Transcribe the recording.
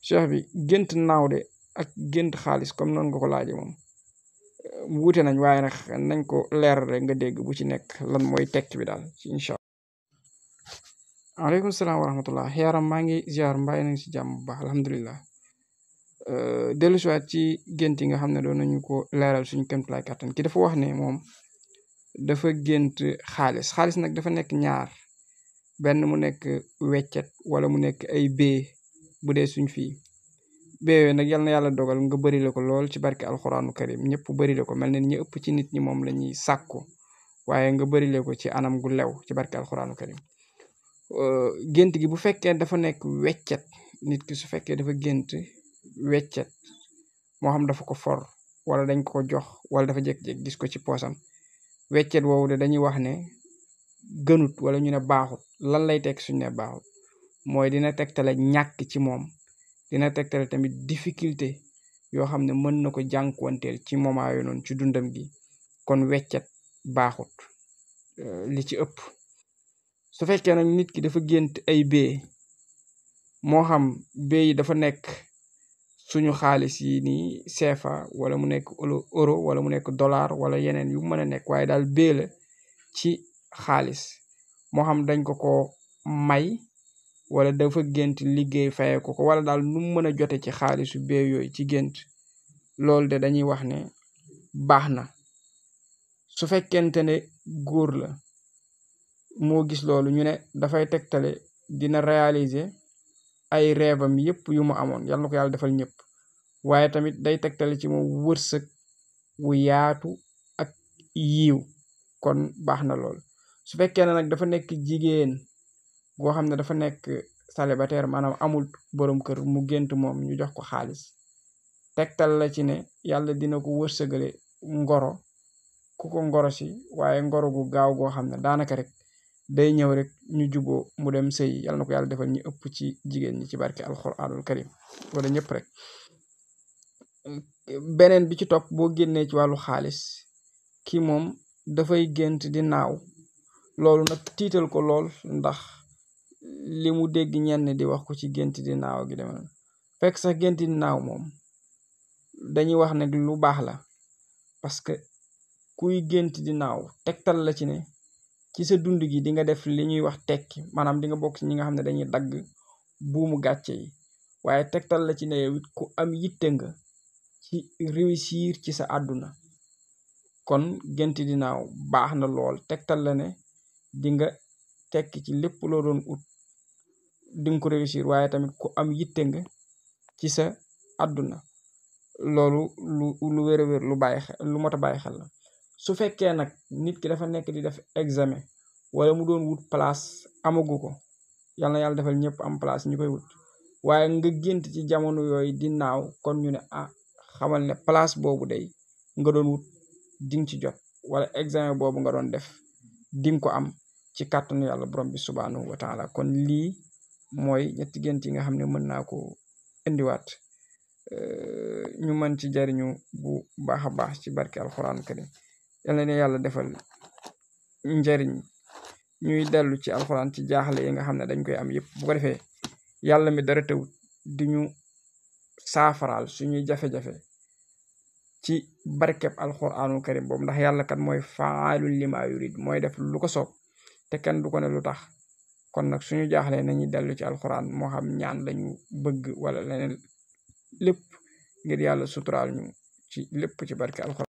cheikh bi gént naaw de ak gént xaalis comme noonu nga ko laaje moom wuute nañ waaye nag nañ ko leeral rek nga dégg bu ci nekk lan mooy tekki bi daal ci incha allah. aleykum salaam wa rahmatullah yaaram maa ngi ziar mbaa nañ si jàmm bu baax alhamdulilah. dellu si waat ci gént yi nga xam ne doon nañu ko leeral suñu kéemtulaay kàttan ki dafa wax ne moom dafa gént xaalis nag dafa nekk ñaar benn mu nekk weccet wala mu nekk ay bee bu dee suñ fii bee yooyu nag yal na yàlla dogal nga bëri la ko lool ci barke alxuraanu karim ñëpp bëri la ko mel ne ñi ëpp ci nit ñi moom la ñuy sàkku waaye nga bëri la ko ci anam gu lew ci barke alxuraanu karim gént gi bu fekkee dafa nekk weccet nit ki su fekkee dafa gént weccet moo xam dafa ko for wala dañ ko jox wala dafa jékki-jékki gis ko ci poosam weccet woowu de dañuy wax ne gënut wala ñu ne baaxut lan lay teg suñ ne baaxut mooy dina tegtale ñàkk ci moom dina tegtale tamit difficulté yoo xam ne mën na ko jànkuwanteel ci moment yooyu noonu ci dundam gi kon weccet baaxut li ci ëpp su fekkee nag nit ki dafa gént ay bee moo xam bee yi dafa nekk suñu xaalis yi nii CFA wala mu nekk euro wala mu nekk dollar wala yeneen yu mën a nekk waaye daal bee la ci xaalis moo xam dañ ko may wala dafa gént liggéey fayee ko wala daal nu mu mën a jote ci xaalisu bee yooyu ci gént loolu de dañuy wax ne baax na su fekkente ne góor la moo gis loolu ñu ne dafay tegtale dina réaliser ay rêvam yépp yu mu amoon yal na ko yàlla defal ñëpp waaye tamit day tegtale ci moom wërsëg wu yaatu ak yiiw kon baax na lool su fekkee ne nag dafa nekk jigéen goo xam ne dafa nekk célibataire maanaam amul borom kër mu gént moom ñu jox ko xaalis tegtal la ci ne yàlla dina ko wërsëgale ngoro ku ko ngoro si waaye ngoro gu gaaw goo xam ne daanaka rek day ñëw rek ñu juboo mu dem sëy yàlla na ko yàlla defal ñu ëpp ci jigéen ñi ci barke alxuraanul karim wala ñëpp rek. beneen bi ci topp boo génnee ci wàllu xaalis kii moom dafay gént di naaw loolu nag tiital ko lool ndax li mu dégg ñenn di wax ko ci gént di naaw gi deme noonu fekk sax gént di naaw moom dañuy wax ne lu baax la parce que kuy gént di naaw tegtal la ci ne ci sa dund gi di nga def li ñuy wax tekki maanaam di nga bokk ci ñi nga xam ne dañuy dagg buumu gàcce yi waaye tegtal la ci ne yow it ku am yitte nga ci réussir ci sa àdduna kon gént di naaw baax na lool tegtal la ne di nga tekki ci lépp loo doon ut di nga ko réussir waaye tamit ku am yitte nga ci sa àdduna loolu lu wér a wér lu mot a bàyyi xel la su fekkee nag nit ki dafa nekk di def examen wala mu doon wut place amagu ko yal na yàlla defal ñëpp am place ñu koy wut waaye nga gént ci jamono yooyu di naaw kon ñu ne xamal ne place boobu day nga doon wut di nga ci jot wala examen boobu nga doon def di nga ko am ci kàttanu yàlla borom bi subhanahu wa taala kon lii mooy ñetti gént yi nga xam ne mën naa ko indiwaat ñu mën ci jariñu bu baax a baax ci barke alxuraan karim yal na yàlla defal njariñ ñuy dellu ci alxuraan ci jaaxle yi nga xam ne dañ koy am yëpp bu ko defee yàlla mi dara tawut di ñu saafaraal suñuy jafe-jafe ci barkeb alxuraanul karim boobu ndax yàlla kat mooy faalul lima yurid mooy def lu ko soob te kenn du ko ne lu tax kon nag suñu jaaxlee nañuy dellu ci alxuraan moo xam ñaan lañu bëgg wala leneen lépp ngir yàlla suturaal ñu ci lépp ci barke alxuraan